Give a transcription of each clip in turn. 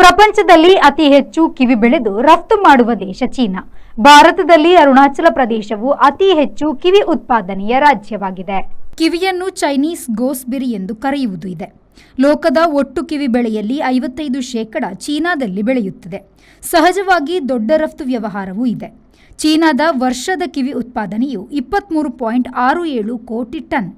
ಪ್ರಪಂಚದಲ್ಲಿ ಅತಿ ಹೆಚ್ಚು ಕಿವಿ ಬೆಳೆದು ರಫ್ತು ಮಾಡುವ ದೇಶ ಚೀನಾ. ಭಾರತದಲ್ಲಿ ಅರುಣಾಚಲ ಪ್ರದೇಶವು ಅತಿ ಹೆಚ್ಚು ಕಿವಿ ಉತ್ಪಾದನೆಯ ರಾಜ್ಯವಾಗಿದೆ. ಕಿವಿಯನ್ನು ಚೈನೀಸ್ ಗೋಸ್ಬೆರಿ ಎಂದು ಕರೆಯುವುದು ಇದೆ. ಲೋಕದ ಒಟ್ಟು ಕಿವಿ ಬೆಳೆಯಲ್ಲಿ 55% ಚೀನಾದಲ್ಲಿ ಬೆಳೆಯುತ್ತದೆ. ಸಹಜವಾಗಿ ದೊಡ್ಡ ರಫ್ತು ವ್ಯವಹಾರವೂ ಇದೆ. ಚೀನಾದ ವರ್ಷದ ಕಿವಿ ಉತ್ಪಾದನೆಯು 23.67 ಕೋಟಿ ಟನ್,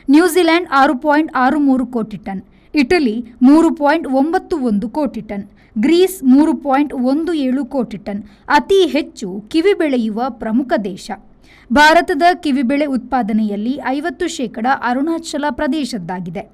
ನ್ಯೂಜಿಲೆಂಡ್ 6.63 ಕೋಟಿ ಟನ್, ಇಟಲಿ 3.91 ಕೋಟಿ ಟನ್, ಗ್ರೀಸ್ 3.17 ಕೋಟಿ ಟನ್ ಅತಿ ಹೆಚ್ಚು ಕಿವಿ ಬೆಳೆಯುವ ಪ್ರಮುಖ ದೇಶ. ಭಾರತದ ಕಿವಿಬೆಳೆ ಉತ್ಪಾದನೆಯಲ್ಲಿ 50% ಅರುಣಾಚಲ ಪ್ರದೇಶದ್ದಾಗಿದೆ.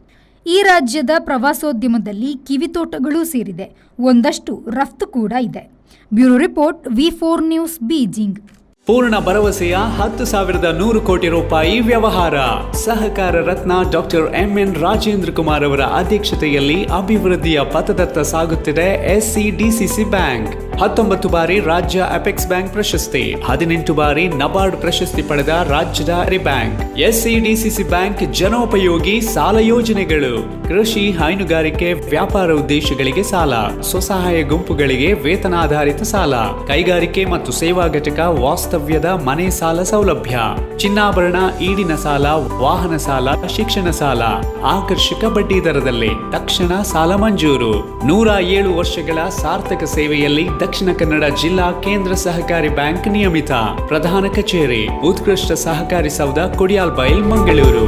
ಈ ರಾಜ್ಯದ ಪ್ರವಾಸೋದ್ಯಮದಲ್ಲಿ ಕಿವಿತೋಟಗಳೂ ಸೇರಿದೆ. ಒಂದಷ್ಟು ರಫ್ತು ಕೂಡ ಇದೆ. ಬ್ಯೂರೋ ರಿಪೋರ್ಟ್, ವಿ4 ನ್ಯೂಸ್, ಬೀಜಿಂಗ್. ಪೂರ್ಣ ಭರವಸೆಯ 10,100 ಕೋಟಿ ರೂಪಾಯಿ ವ್ಯವಹಾರ. ಸಹಕಾರ ರತ್ನ ಡಾಕ್ಟರ್ ಎಂಎನ್ ರಾಜೇಂದ್ರ ಕುಮಾರ್ ಅವರ ಅಧ್ಯಕ್ಷತೆಯಲ್ಲಿ ಅಭಿವೃದ್ಧಿಯ ಪಥದತ್ತ ಸಾಗುತ್ತಿದೆ ಎಸ್ಸಿಡಿಸಿಸಿ ಬ್ಯಾಂಕ್. 19 ಬಾರಿ ರಾಜ್ಯ ಅಪೆಕ್ಸ್ ಬ್ಯಾಂಕ್ ಪ್ರಶಸ್ತಿ, 18 ಬಾರಿ ನಬಾರ್ಡ್ ಪ್ರಶಸ್ತಿ ಪಡೆದ ರಾಜ್ಯದ ಬ್ಯಾಂಕ್. ಎಸ್ಸಿಡಿಸಿಸಿ ಬ್ಯಾಂಕ್ ಜನೋಪಯೋಗಿ ಸಾಲ ಯೋಜನೆಗಳು, ಕೃಷಿ, ಹೈನುಗಾರಿಕೆ, ವ್ಯಾಪಾರ ಉದ್ದೇಶಗಳಿಗೆ ಸಾಲ, ಸ್ವಸಹಾಯ ಗುಂಪುಗಳಿಗೆ ವೇತನಾಧಾರಿತ ಸಾಲ, ಕೈಗಾರಿಕೆ ಮತ್ತು ಸೇವಾ ಘಟಕ ವಾಸ್ತವ್ಯದ ಮನೆ ಸಾಲ ಸೌಲಭ್ಯ, ಚಿನ್ನಾಭರಣ, ಈಡಿನ ಸಾಲ, ವಾಹನ ಸಾಲ, ಶಿಕ್ಷಣ ಸಾಲ, ಆಕರ್ಷಕ ಬಡ್ಡಿ ದರದಲ್ಲಿ ತಕ್ಷಣ ಸಾಲ ಮಂಜೂರು. 107 ವರ್ಷಗಳ ಸಾರ್ಥಕ ಸೇವೆಯಲ್ಲಿ ದಕ್ಷಿಣ ಕನ್ನಡ ಜಿಲ್ಲಾ ಕೇಂದ್ರ ಸಹಕಾರಿ ಬ್ಯಾಂಕ್ ನಿಯಮಿತ. ಪ್ರಧಾನ ಕಚೇರಿ, ಉತ್ಕೃಷ್ಟ ಸಹಕಾರಿ ಸೌಧ, ಕೊಡಿಯಾಲ್ ಬೈಲ್, ಮಂಗಳೂರು.